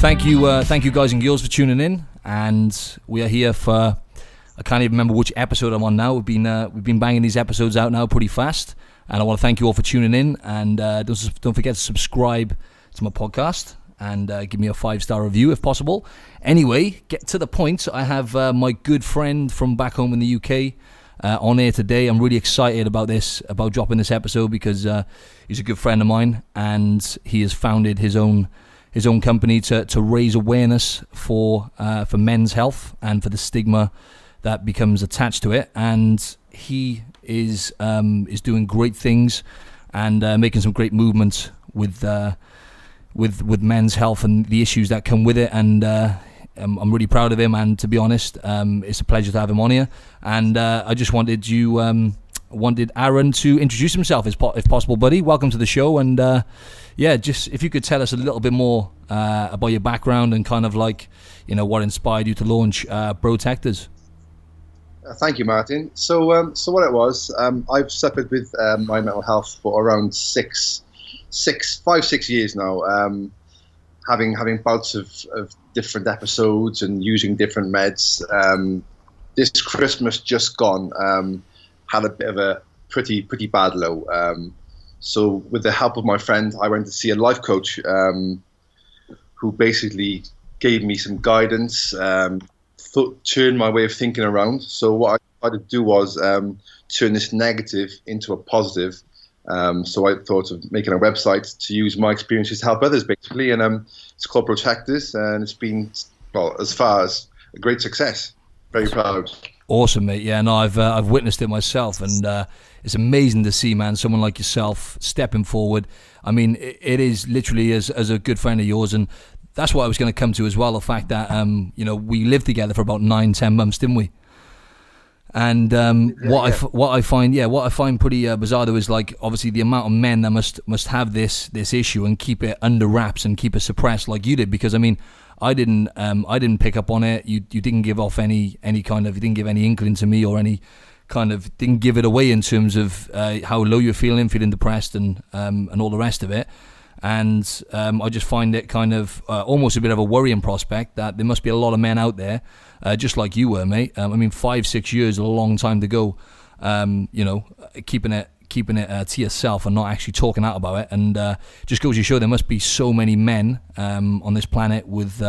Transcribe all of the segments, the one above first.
thank you guys and girls for tuning in, and we are here for, I can't even remember which episode I'm on now. We've been banging these episodes out now pretty fast, and I want to thank you all for tuning in, and don't forget to subscribe to my podcast and give me a 5-star review if possible. Anyway, get to the point. I have my good friend from back home in the UK on air today. I'm really excited about dropping this episode because he's a good friend of mine, and he has founded his own company to raise awareness for men's health and for the stigma that becomes attached to it. And he is doing great things and making some great movements with men's health and the issues that come with it. And I'm really proud of him, and to be honest, it's a pleasure to have him on here. And I just wanted Aaron to introduce himself if possible, buddy. Welcome to the show, and just if you could tell us a little bit more about your background and kind of like, what inspired you to launch Brotectors. Thank you, Martin. So what it was, I've suffered with my mental health for around 6 years now. Having bouts of different episodes and using different meds. This Christmas just gone, had a bit of a pretty bad low. So with the help of my friend, I went to see a life coach who basically gave me some guidance, turned my way of thinking around. So what I tried to do was turn this negative into a positive. So I thought of making a website to use my experiences to help others, basically. And it's called Brotectors, and it's been, as far as a great success. Very proud. Awesome, mate. Yeah, no, I've witnessed it myself, and it's amazing to see, man, someone like yourself stepping forward. I mean, it is literally as a good friend of yours, and that's what I was going to come to as well. The fact that we lived together for about 9-10 months, didn't we? And what I find pretty bizarre though is, like, obviously the amount of men that must have this issue and keep it under wraps and keep it suppressed like you did. Because I mean, I didn't pick up on it. You didn't give off any kind of, you didn't give any inkling to me, or any kind of, didn't give it away in terms of how low you're feeling depressed and all the rest of it. And I just find it kind of almost a bit of a worrying prospect that there must be a lot of men out there just like you were, mate. I mean, 5-6 years is a long time to go. Keeping it to yourself and not actually talking out about it, and just goes to show there must be so many men on this planet with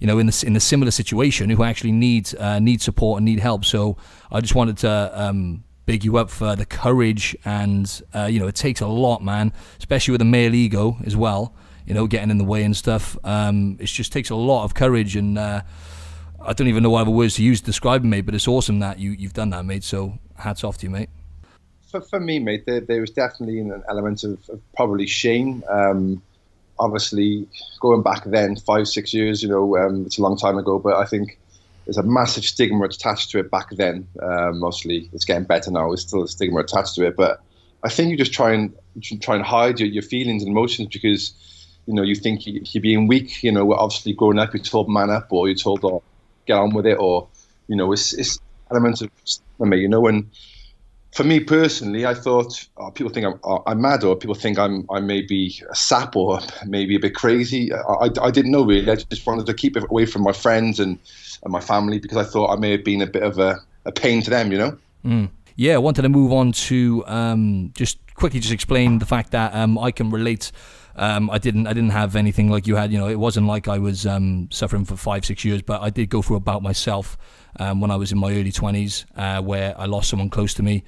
in the similar situation who actually need support and need help. So I just wanted to big you up for the courage, and it takes a lot, man, especially with a male ego as well, getting in the way and stuff. It just takes a lot of courage, and I don't even know what other words to use to describe it, mate, but it's awesome that you've done that, mate. So hats off to you, mate. For me, mate, there was definitely an element of probably shame. Obviously, going back then, 5-6 years, it's a long time ago, but I think there's a massive stigma attached to it back then. Mostly, it's getting better now. There's still a stigma attached to it, but I think you just try and hide your feelings and emotions because you think you're being weak. Obviously, growing up, you're told man up, or you're told get on with it, or it's elements of stigma, And for me personally, I thought people think I'm mad, or people think I'm maybe a sap, or maybe a bit crazy. I didn't know really. I just wanted to keep it away from my friends and my family because I thought I may have been a bit of a pain to them, Yeah, I wanted to move on to just quickly explain the fact that I can relate. I didn't have anything like you had. It wasn't like I was suffering for 5-6 years, but I did go through a bout myself when I was in my early 20s where I lost someone close to me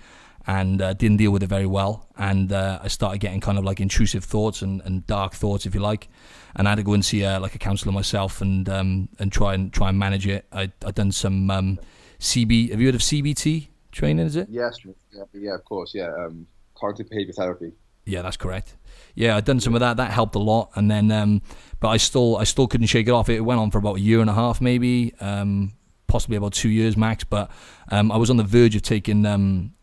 and didn't deal with it very well. And I started getting kind of like intrusive thoughts and dark thoughts, if you like. And I had to go and see a counsellor myself and try and manage it. I'd done some CB. Have you heard of CBT training? Is it? Yes, yeah, of course, yeah. Cognitive behavior therapy. Yeah, that's correct. Yeah, I'd done some of that. That helped a lot. And then, but I still couldn't shake it off. It went on for about 1.5 years, maybe, possibly about 2 years max. But I was on the verge of taking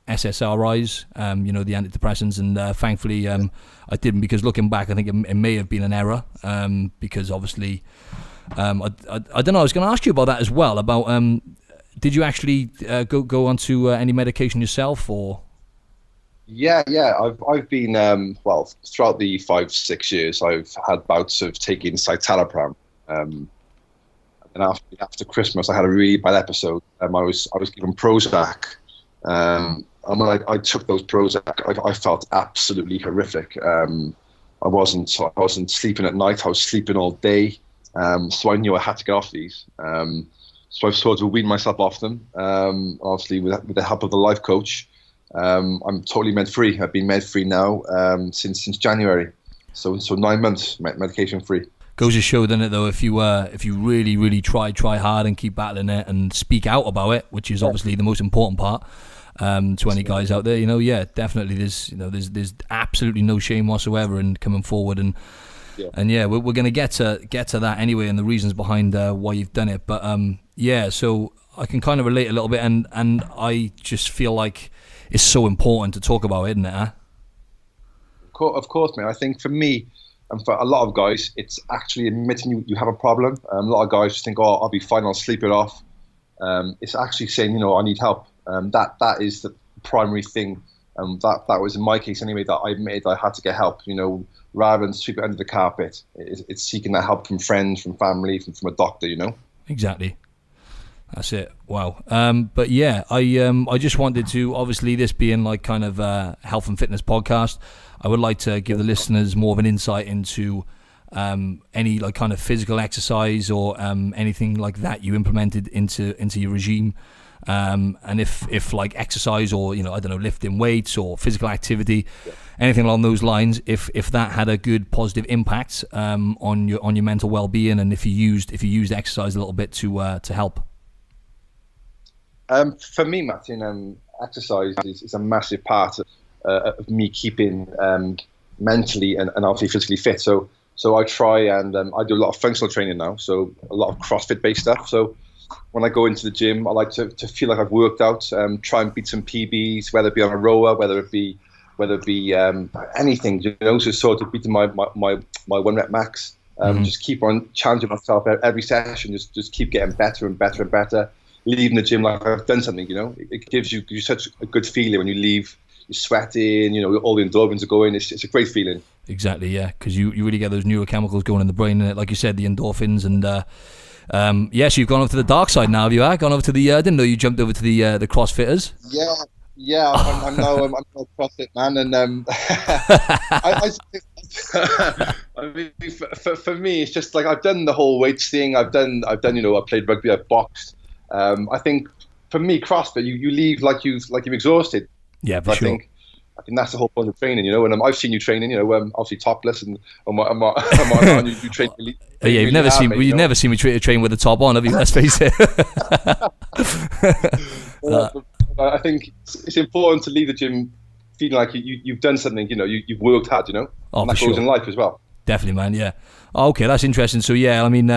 SSRIs, the antidepressants, and thankfully I didn't, because looking back, I think it may have been an error, because obviously, I don't know. I was going to ask you about that as well. About did you actually go onto any medication yourself, or? Yeah. I've been throughout the 5-6 years, I've had bouts of taking citalopram, And after Christmas, I had a really bad episode. I was given Prozac. And when I took those Prozac, I felt absolutely horrific. I wasn't sleeping at night. I was sleeping all day. So I knew I had to get off these. So I've sort of weaned myself off them. Obviously, with the help of the life coach, I'm totally med free. I've been med free now since January. So 9 months medication free. Goes to show, doesn't it, though, if you really, really try hard and keep battling it and speak out about it, which is obviously the most important part, to any guys out there, definitely there's absolutely no shame whatsoever in coming forward and we're going to get to that anyway and the reasons behind why you've done it. But so I can kind of relate a little bit, and I just feel like it's so important to talk about, isn't it? Huh? Of course, man. I think for me, and for a lot of guys, it's actually admitting you have a problem. A lot of guys just think, "Oh, I'll be fine. I'll sleep it off." It's actually saying, I need help. That is the primary thing. That was in my case anyway. That I admitted I had to get help. Rather than sweep it under the carpet, it's seeking that help from friends, from family, from a doctor. Exactly. That's it. Wow. But yeah, I just wanted to, obviously, this being like kind of a health and fitness podcast, I would like to give the listeners more of an insight into any like kind of physical exercise or anything like that you implemented into your regime. And if like exercise or, I don't know, lifting weights or physical activity, anything along those lines, if that had a good positive impact on your mental well-being, and if you used exercise a little bit to help. For me, Martin, exercise is a massive part of me keeping mentally and obviously physically fit. So I try and I do a lot of functional training now. So a lot of CrossFit based stuff. So when I go into the gym, I like to feel like I've worked out. Try and beat some PBs, whether it be on a rower, whether it be anything. So sort of beating my 1 rep max. Just keep on challenging myself every session. Just keep getting better and better and better. Leaving the gym like I've done something, it gives you such a good feeling when you leave. You're sweating, all the endorphins are going. It's a great feeling. Exactly, yeah, because you really get those neurochemicals going in the brain, and like you said, the endorphins, and so you've gone over to the dark side now, have you? Gone over to the I didn't know you jumped over to the CrossFitters. Yeah, I'm now a CrossFit man, and I mean, for me, it's just like I've done the whole weights thing. I've done I played rugby, I've boxed. I think for me, CrossFit, you leave like you've exhausted. Yeah, for sure. I think that's the whole point of training, and I've seen you training, obviously topless, and on you train. You've never seen me train with the top on, have you? Let's face it. I think it's important to leave the gym feeling like you've done something, you've worked hard, and that goes in life as well. Definitely, man. Yeah. Okay, that's interesting. So yeah, I mean,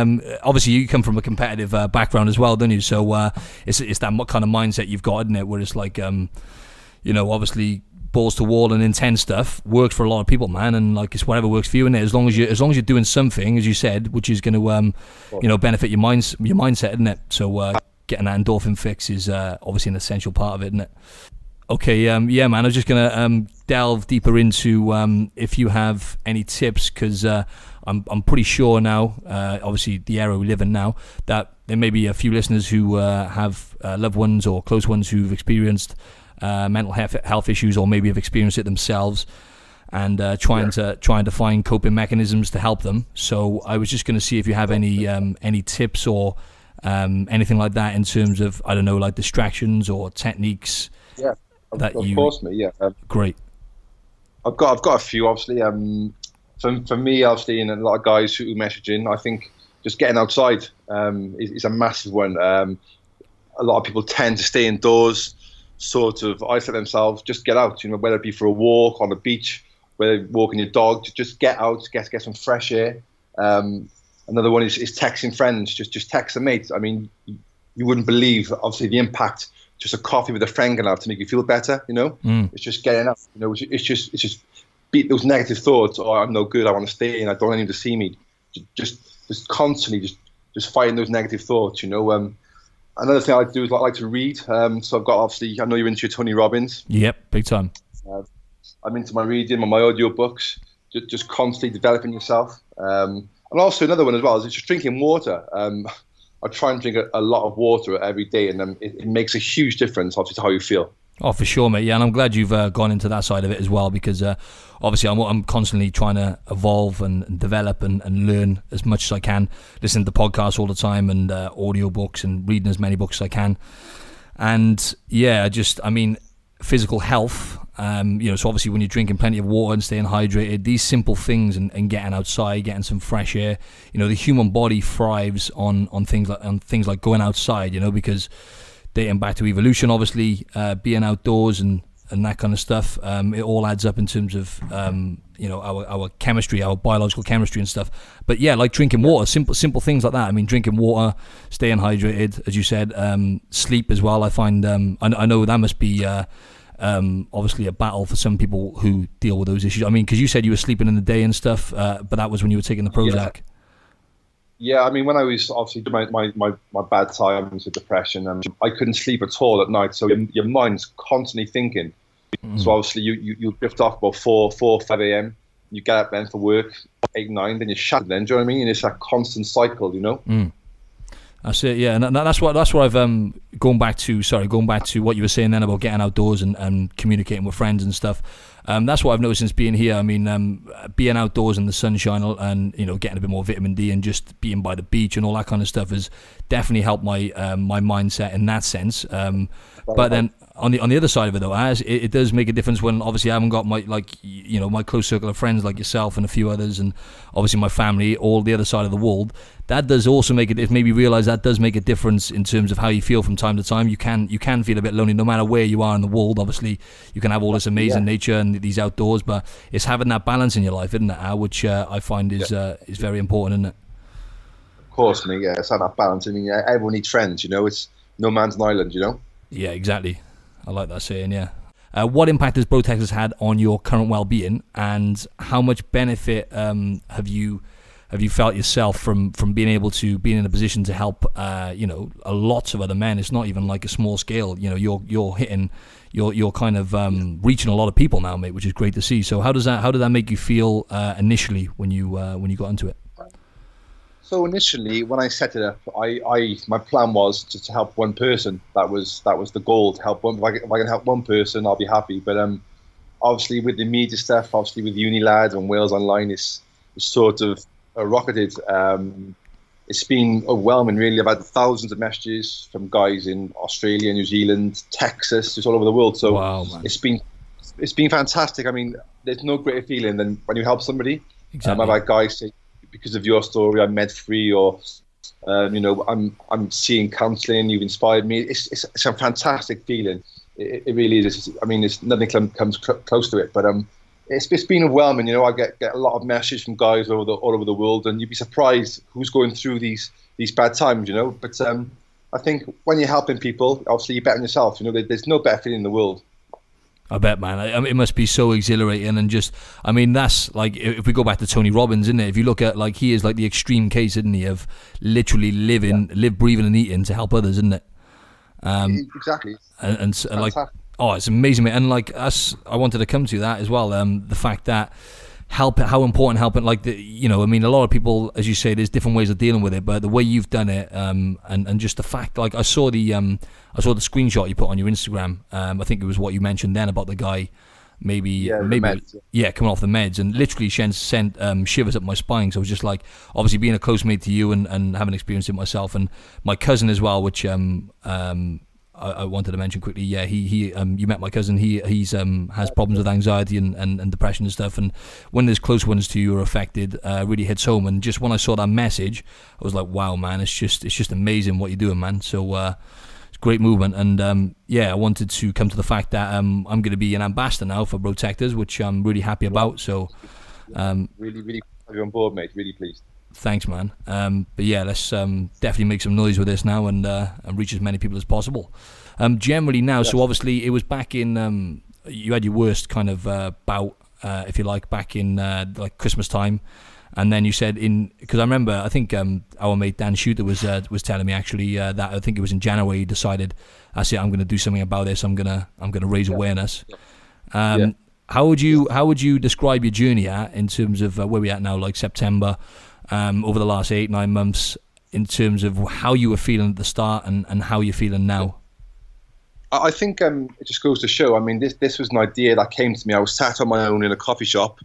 obviously you come from a competitive background as well, don't you? So it's that kind of mindset you've got, isn't it? Where it's like, obviously balls to wall and intense stuff works for a lot of people, man. And like it's whatever works for you, innit? As long as you're doing something, as you said, which is going to benefit your mindset, isn't it? So getting that endorphin fix is obviously an essential part of it, isn't it? Okay, man, I was just going to delve deeper into if you have any tips, because I'm pretty sure now, obviously the era we live in now, that there may be a few listeners who have loved ones or close ones who've experienced mental health issues, or maybe have experienced it themselves, and trying to find coping mechanisms to help them. So I was just going to see if you have any tips or anything like that in terms of, I don't know, like distractions or techniques. Yeah. Of course, mate. Yeah. Great. I've got a few, obviously. For me, obviously, and a lot of guys who message in, I think just getting outside is a massive one. A lot of people tend to stay indoors, sort of isolate themselves. Just get out, whether it be for a walk on the beach, whether walking your dog, just get out, get some fresh air. Another one is texting friends. Just text a mate. I mean, you wouldn't believe, obviously, the impact just a coffee with a friend can have to make you feel better, It's just getting up, it's just beat those negative thoughts. Oh, I'm no good, I want to stay in, I don't want anyone to see me. Just constantly just fighting those negative thoughts, Another thing I like to do is I like to read. So I've got, obviously, I know you're into your Tony Robbins. Yep, big time. I'm into my reading, my audio books, just constantly developing yourself. And also another one as well is just drinking water. I try and drink a lot of water every day, and it makes a huge difference, obviously, to how you feel. Oh, for sure, mate. Yeah, and I'm glad you've gone into that side of it as well, because obviously I'm constantly trying to evolve and develop and learn as much as I can. Listen to podcasts all the time and audio books and reading as many books as I can. And yeah, physical health. So obviously when you're drinking plenty of water and staying hydrated, these simple things and getting outside, getting some fresh air. The human body thrives on things like going outside. Because dating back to evolution, obviously, being outdoors and that kind of stuff, it all adds up in terms of our chemistry, our biological chemistry and stuff. But yeah, like drinking water, simple things like that. I mean, drinking water, staying hydrated, as you said, sleep as well. I find I know that must be obviously a battle for some people who deal with those issues. I mean, because you said you were sleeping in the day and stuff, but that was when you were taking the Prozac. Yeah, I mean, when I was obviously my bad times with depression, I couldn't sleep at all at night. So your mind's constantly thinking. So obviously you drift off about 4 or 5 a.m. You get up then for work 8, 9, then you're shattered. Then do you know what I mean? And it's that constant cycle, That's it, yeah, and that's what I've going back to what you were saying then about getting outdoors and communicating with friends and stuff. That's what I've noticed since being here. I mean, being outdoors in the sunshine and getting a bit more vitamin D and just being by the beach and all that kind of stuff has definitely helped my my mindset in that sense. But then on the other side of it though, it does make a difference when obviously I haven't got my close circle of friends like yourself and a few others, and obviously my family, all the other side of the world. That does also make it maybe realize that does make a difference in terms of how you feel from time to time. You can feel a bit lonely no matter where you are in the world. Obviously, you can have all this amazing nature and these outdoors, but it's having that balance in your life, isn't it? Which I find is very important, isn't it? Of course, mate. Yeah, it's that balance. I mean, everyone needs friends. It's no man's an island. Yeah, exactly. I like that saying. Yeah. What impact has Brotectors had on your current well-being, and how much benefit have you felt yourself from being able to be in a position to help a lots of other men? It's not even like a small scale. You're hitting, you're kind of reaching a lot of people now, mate, which is great to see. So how did that make you feel initially when you got into it? So initially, when I set it up, my plan was to help one person. That was the goal, to help one. If I can help one person, I'll be happy. But obviously with the media stuff, obviously with Uni Lads and Wales Online, it's sort of rocketed. It's been overwhelming, really. I've had thousands of messages from guys in Australia, New Zealand, Texas, just all over the world. So wow, it's been fantastic. I mean, there's no greater feeling than when you help somebody. Exactly. I've had guys say, because of your story, I'm med free, or I'm seeing counselling. You've inspired me. It's a fantastic feeling. It really is. Nothing comes close to it. But it's been overwhelming. I get a lot of messages from guys all over the world, and you'd be surprised who's going through these bad times. But I think when you're helping people, obviously you're bettering yourself. There's no better feeling in the world. I bet, man. It must be so exhilarating, and that's like, if we go back to Tony Robbins, isn't it? If you look at, like, he is like the extreme case, isn't he, of literally live, breathing, and eating to help others, isn't it? Exactly. And like, oh, it's amazing, mate. And like us, I wanted to come to that as well. The fact that how important helping, like, a lot of people, as you say, there's different ways of dealing with it, but the way you've done it, and just the fact, like, I saw the screenshot you put on your Instagram. I think it was what you mentioned then about the guy, maybe coming off the meds, and literally sent shivers up my spine. So it was just like, obviously being a close mate to you and having experienced it myself, and my cousin as well, which I wanted to mention quickly. Yeah, he you met my cousin. He's has problems with anxiety and depression and stuff. And when there's close ones to you are affected, really hits home. And just when I saw that message, I was like, wow, man, it's just amazing what you're doing, man. So it's great movement. And I wanted to come to the fact that I'm going to be an ambassador now for Brotectors, which I'm really happy about. So really, really have you on board, mate. Really pleased. Thanks, man. But yeah, let's definitely make some noise with this now and reach as many people as possible. Generally now, so obviously it was back in, you had your worst kind of bout, if you like, back in like Christmas time. And then you said because I remember, I think our mate Dan Shooter was telling me actually that I think it was in January he decided, I said, I'm going to do something about this. I'm going to raise awareness. how would you describe your journey in terms of where we're at now, like September, over the last 8-9 months, in terms of how you were feeling at the start and how you're feeling now? I think it just goes to show. I mean, this was an idea that came to me. I was sat on my own in a coffee shop,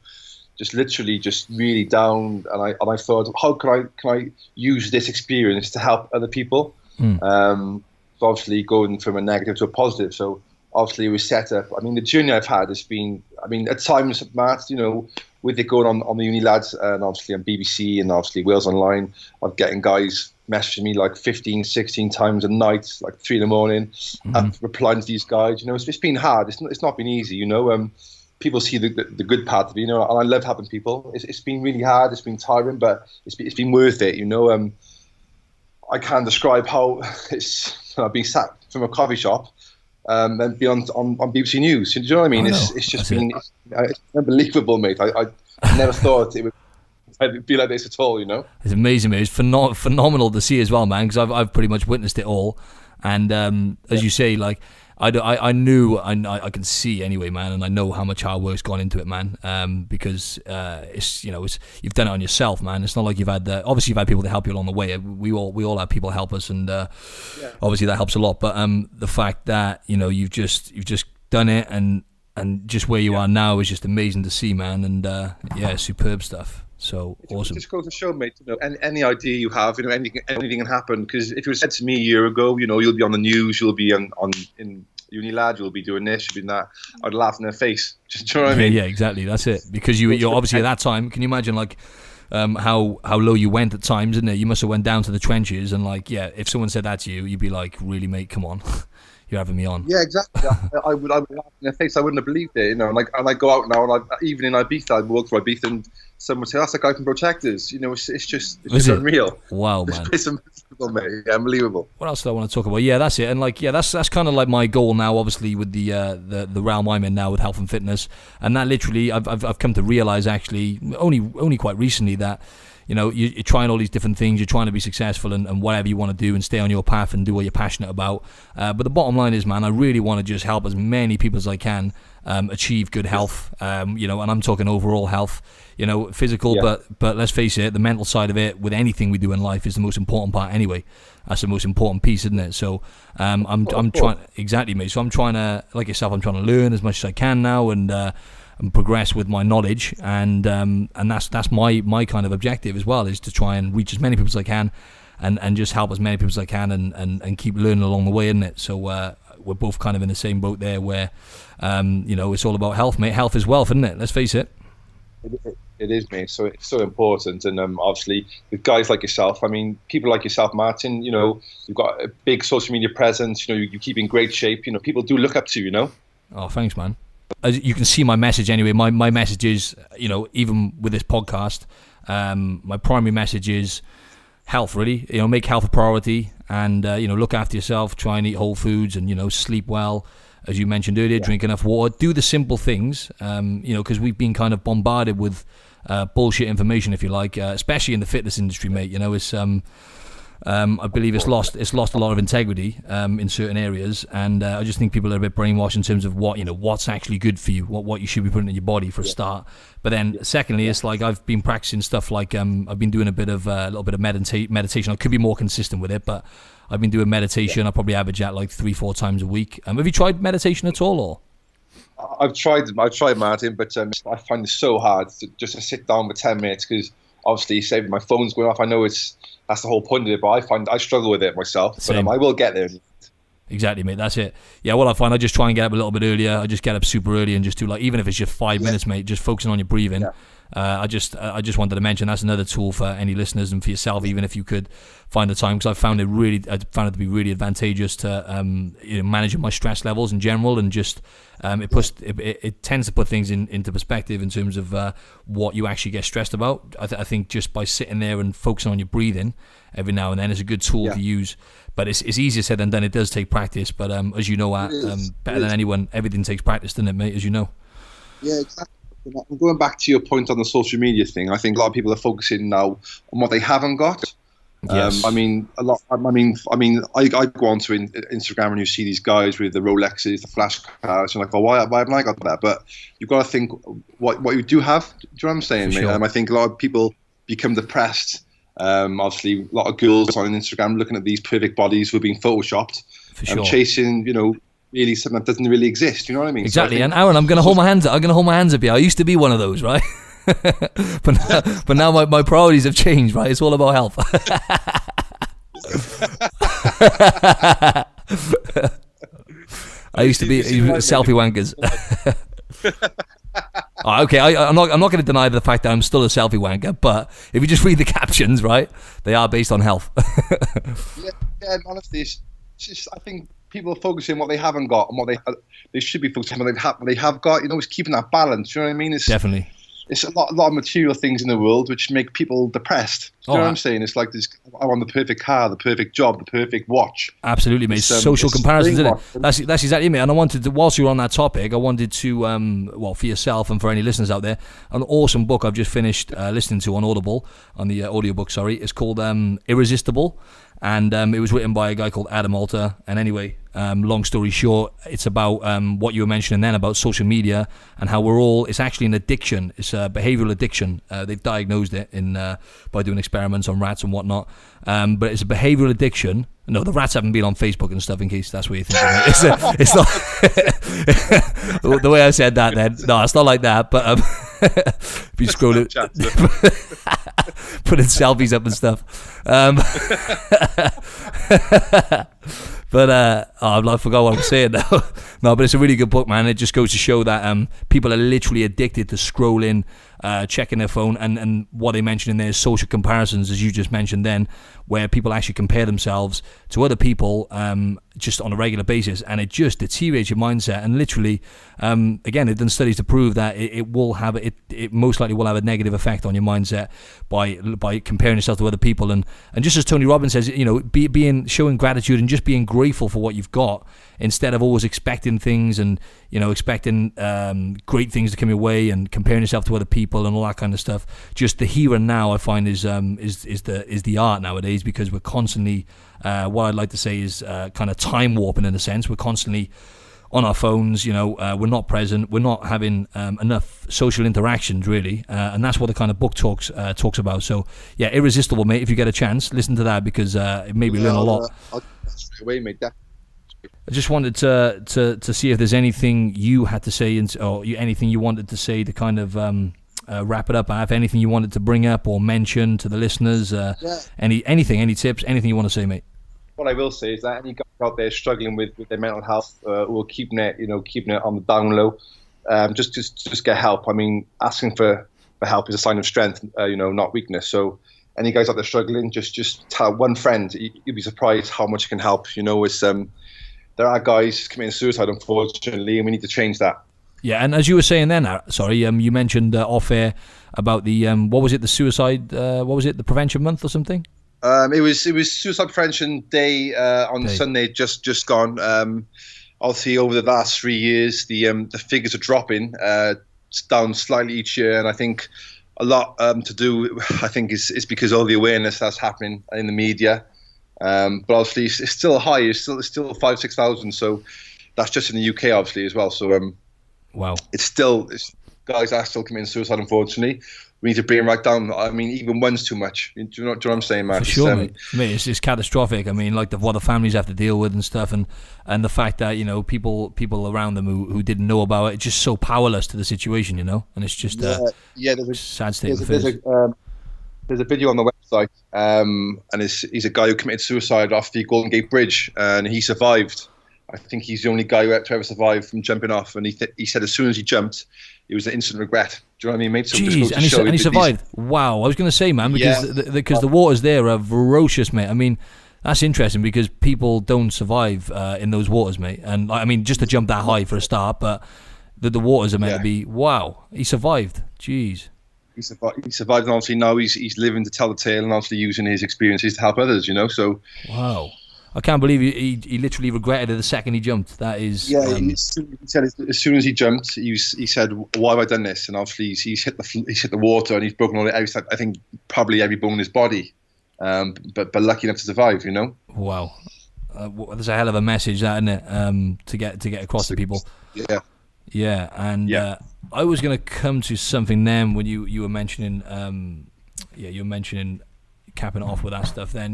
just really down, and I thought, how can I use this experience to help other people? So obviously going from a negative to a positive. So obviously it was set up. I mean, the journey I've had has been, I mean, at times, Matt, you know, with it going on the Uni Lads and obviously on BBC and obviously Wales Online, I'm getting guys messaging me like 15, 16 times a night, like 3 a.m. I'm replying to these guys. You know, it's been hard. It's not been easy, you know. People see the good part of it, you know, and I love helping people. It's been really hard. It's been tiring, but it's been worth it, you know. I can't describe how I've been sat from a coffee shop and be on BBC News. Do you know what I mean? It's just been it's unbelievable, mate. I never thought it would be like this at all, you know. It's amazing, mate. It's phenomenal to see as well, man, because I've pretty much witnessed it all. And as you say, like, I knew, I can see anyway, man, and I know how much hard work's gone into it, man. Because it's, you know, you've done it on yourself, man. It's not like you've had obviously you've had people to help you along the way. We all have people help us, and obviously that helps a lot. But the fact that, you know, you've just done it, and just where you are now is just amazing to see, man. And superb stuff. So awesome. It just goes to show, mate, you know, any idea you have, you know, anything can happen. Because if you had said to me a year ago, you know, you'll be on the news, you'll be in Uni Lad, you'll be doing this, you'll be doing that, I'd laugh in their face. Do you know what I mean? Yeah, exactly. That's it. Because you're obviously at that time. Can you imagine, like, how low you went at times, isn't it? You must have went down to the trenches, and like, yeah, if someone said that to you, you'd be like, really, mate, come on. You're having me on. Yeah, exactly. I would laugh in their face. I wouldn't have believed it, you know. And I go out now, and even in Ibiza, I walk through Ibiza, and someone would say, "That's the guy from Brotectors." You know, it's just unreal. Wow, man. It's unbelievable, mate. Yeah, unbelievable. What else do I want to talk about? Yeah, that's it. And like, yeah, that's kind of like my goal now, obviously, with the realm I'm in now with health and fitness. And that literally, I've come to realize actually only quite recently that, you know, you're trying all these different things, you're trying to be successful and whatever you want to do and stay on your path and do what you're passionate about. But the bottom line is, man, I really want to just help as many people as I can achieve good health, you know, and I'm talking overall health, you know, physical, but let's face it, the mental side of it with anything we do in life is the most important part anyway. That's the most important piece, isn't it? So I'm trying, exactly, mate. So I'm trying to, like yourself, I'm trying to learn as much as I can now and progress with my knowledge, and that's my kind of objective as well, is to try and reach as many people as I can, and just help as many people as I can, and keep learning along the way, isn't it? So we're both kind of in the same boat there, where you know, it's all about health, mate. Health is wealth, isn't it? Let's face it. It is, mate. So it's so important, and obviously with guys like yourself, I mean, people like yourself, Martin, you know, you've got a big social media presence, you know, you keep in great shape, you know, people do look up to you, you know. Oh, thanks, man. As you can see my message anyway, my message is, you know, even with this podcast, my primary message is health, really. You know, make health a priority, and you know, look after yourself, try and eat whole foods, and, you know, sleep well, as you mentioned earlier, drink enough water, do the simple things, you know, because we've been kind of bombarded with bullshit information, if you like, especially in the fitness industry, mate. You know, it's I believe it's lost a lot of integrity in certain areas, and I just think people are a bit brainwashed in terms of what, you know, what's actually good for you, what you should be putting in your body for a start. But then secondly, it's like I've been practicing stuff like I've been doing a little bit of meditation. I could be more consistent with it, but I've been doing meditation. I probably average at like 3-4 times a week. Have you tried meditation at all, or? I've tried, Martin, but I find it so hard just to sit down for 10 minutes, because obviously, say my phone's going off. I know that's the whole point of it, but I struggle with it myself. But I will get there. Exactly, mate. That's it. Yeah, what I find, I just try and get up a little bit earlier. I just get up super early and just do, like, even if it's just 5 minutes, mate, just focusing on your breathing. Yeah. I just wanted to mention that's another tool for any listeners and for yourself, even if you could find the time, because I found it to be really advantageous to you know, managing my stress levels in general, and just it tends to put things into perspective in terms of what you actually get stressed about. I think just by sitting there and focusing on your breathing every now and then is a good tool to use. But it's easier said than done. It does take practice, but as you know, better than anyone, everything takes practice, doesn't it, mate? As you know. Yeah, exactly. Going back to your point on the social media thing, I think a lot of people are focusing now on what they haven't got, Yes. I mean, a lot. I go onto Instagram and you see these guys with the Rolexes, the flash cars. You're like, oh, why haven't I got that? But you've got to think what you do have. Do you know what I'm saying, mate? Sure. I think a lot of people become depressed. Obviously, a lot of girls on Instagram looking at these perfect bodies who are being photoshopped and chasing, really something that doesn't really exist. You know what I mean? Exactly. So and Aaron, I'm going to hold my hands up. I'm going to hold my hands up here. I used to be one of those, right? but now my priorities have changed, right? It's all about health. I used to be selfie wankers. Okay, I'm not going to deny the fact that I'm still a selfie wanker, but if you just read the captions, right, they are based on health. yeah, honestly, it's just, I think people are focusing on what they haven't got and what they should be focusing on what they have got. It's keeping that balance. You know what I mean? Definitely. It's a lot of material things in the world which make people depressed. Do you know what I'm saying? It's like this: I want the perfect car, the perfect job, the perfect watch. Absolutely, mate. Social comparisons, isn't it? That's exactly it, mate. And I wanted to, whilst you're on that topic, I wanted to, for yourself and for any listeners out there, an awesome book I've just finished listening to on Audible, on the audiobook, sorry. It's called Irresistible. And it was written by a guy called Adam Alter. And anyway, long story short, it's about what you were mentioning then about social media and how it's actually an addiction. It's a behavioral addiction. They've diagnosed it by doing experiments on rats and whatnot. But it's a behavioral addiction. No, the rats haven't been on Facebook and stuff, in case that's what you're thinking. It's not the way I said that then. No, it's not like that. But if you scroll it, putting selfies up and stuff. But I forgot what I'm saying now. No, but it's a really good book, man. It just goes to show that people are literally addicted to scrolling, checking their phone, and what they mentioned in there is social comparisons, as you just mentioned then, where people actually compare themselves to other people just on a regular basis, and it just deteriorates your mindset. And literally, again, they've done studies to prove that it most likely will have a negative effect on your mindset by comparing yourself to other people. And just as Tony Robbins says, showing gratitude and just being grateful for what you've got, instead of always expecting things and expecting great things to come your way and comparing yourself to other people and all that kind of stuff. Just the here and now, I find, is the art nowadays, because we're constantly what I'd like to say is kind of time warping in a sense. We're constantly on our phones, we're not present, we're not having enough social interactions really, and that's what the kind of book talks about. So yeah, Irresistible, mate. If you get a chance, listen to that, because it made me learn a lot. I'll straight away, mate. I just wanted to see if there's anything you had to say, or anything you wanted to say to kind of wrap it up. If anything you wanted to bring up or mention to the listeners, any tips, anything you want to say, mate. What I will say is that any guys out there struggling with their mental health, who are keeping it on the down low, just get help. I mean, asking for help is a sign of strength, not weakness. So any guys out there struggling, just tell one friend. You'd be surprised how much it can help. There are guys committing suicide, unfortunately, and we need to change that. Yeah, and as you were saying then, you mentioned off air about the what was it, the suicide? What was it, the prevention month or something? It was Suicide Prevention Day on Sunday, just gone. Obviously, over the last 3 years, the figures are dropping. It's down slightly each year, and I think a lot to do. I think is because of all the awareness that's happening in the media. But obviously, it's still high. It's still 5,000-6,000. So that's just in the UK, obviously, as well. So wow, guys are still committing suicide, unfortunately. We need to bring it right down. I mean, even one's too much. Do you know what I'm saying, Matt? For sure, mate. It's catastrophic. I mean, like what the families have to deal with and stuff, and the fact that people around them who didn't know about it, just so powerless to the situation, and it's just there's a sad state of affairs. There's a video on the website, and he's a guy who committed suicide off the Golden Gate Bridge, and he survived. I think he's the only guy who ever survived from jumping off, and he said as soon as he jumped, it was an instant regret. Do you know what I mean, mate? So jeez, and he survived. Wow, I was going to say, man, because the waters there are ferocious, mate. I mean, that's interesting because people don't survive in those waters, mate. And I mean, just to jump that high for a start, but the waters are meant to be. Wow, he survived. Jeez. He survived, and obviously now he's living to tell the tale, and obviously using his experiences to help others. So wow. I can't believe he literally regretted it the second he jumped. That is... Yeah, he said as soon as he jumped, he said, why have I done this? And obviously he's hit the water and he's broken all the... I think probably every bone in his body. but lucky enough to survive. Wow. There's a hell of a message, that, isn't it? To get across to people. Yeah. Yeah, and I was going to come to something then when you were mentioning, you were mentioning capping it off with that stuff. Then,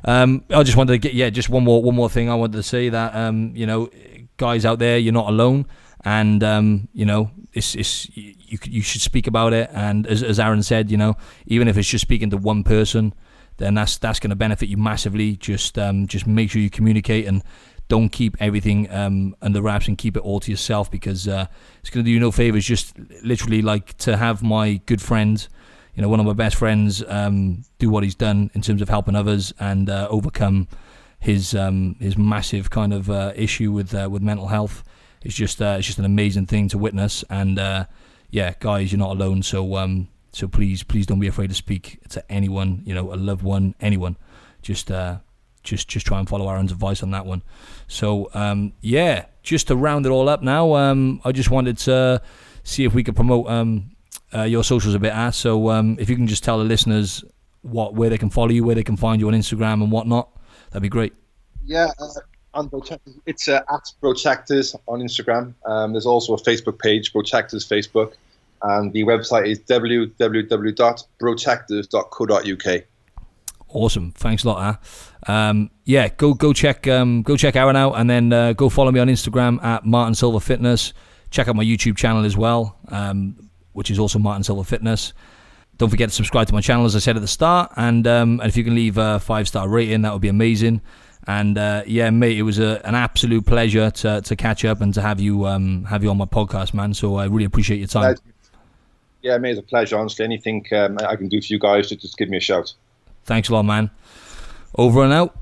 I just wanted to get just one more thing. I wanted to say that guys out there, you're not alone, and it's you should speak about it. And as Aaron said, even if it's just speaking to one person, then that's going to benefit you massively. Just make sure you communicate and don't keep everything under wraps and keep it all to yourself, because it's going to do you no favors. Just literally, like, to have my good friend, one of my best friends, do what he's done in terms of helping others and overcome his massive kind of issue with mental health. It's just an amazing thing to witness. And guys, you're not alone. So please don't be afraid to speak to anyone, a loved one, anyone. Just try and follow Aaron's advice on that one. So just to round it all up now, I just wanted to see if we could promote your socials a bit. So if you can just tell the listeners where they can follow you, where they can find you on Instagram and whatnot, that'd be great. Yeah, on Brotectors, it's at Brotectors on Instagram. There's also a Facebook page, Brotectors Facebook, and the website is www.brotectors.co.uk. Awesome, thanks a lot. Go check Aaron out, and then go follow me on Instagram at Martin Silva Fitness. Check out my YouTube channel as well, which is also Martin Silva Fitness. Don't forget to subscribe to my channel, as I said at the start, and if you can leave a 5-star rating, that would be amazing. And mate, it was an absolute pleasure to catch up and to have you on my podcast, man. So I really appreciate your time. Yeah, mate, it's a pleasure. Honestly, anything I can do for you guys, just give me a shout. Thanks a lot, man. Over and out.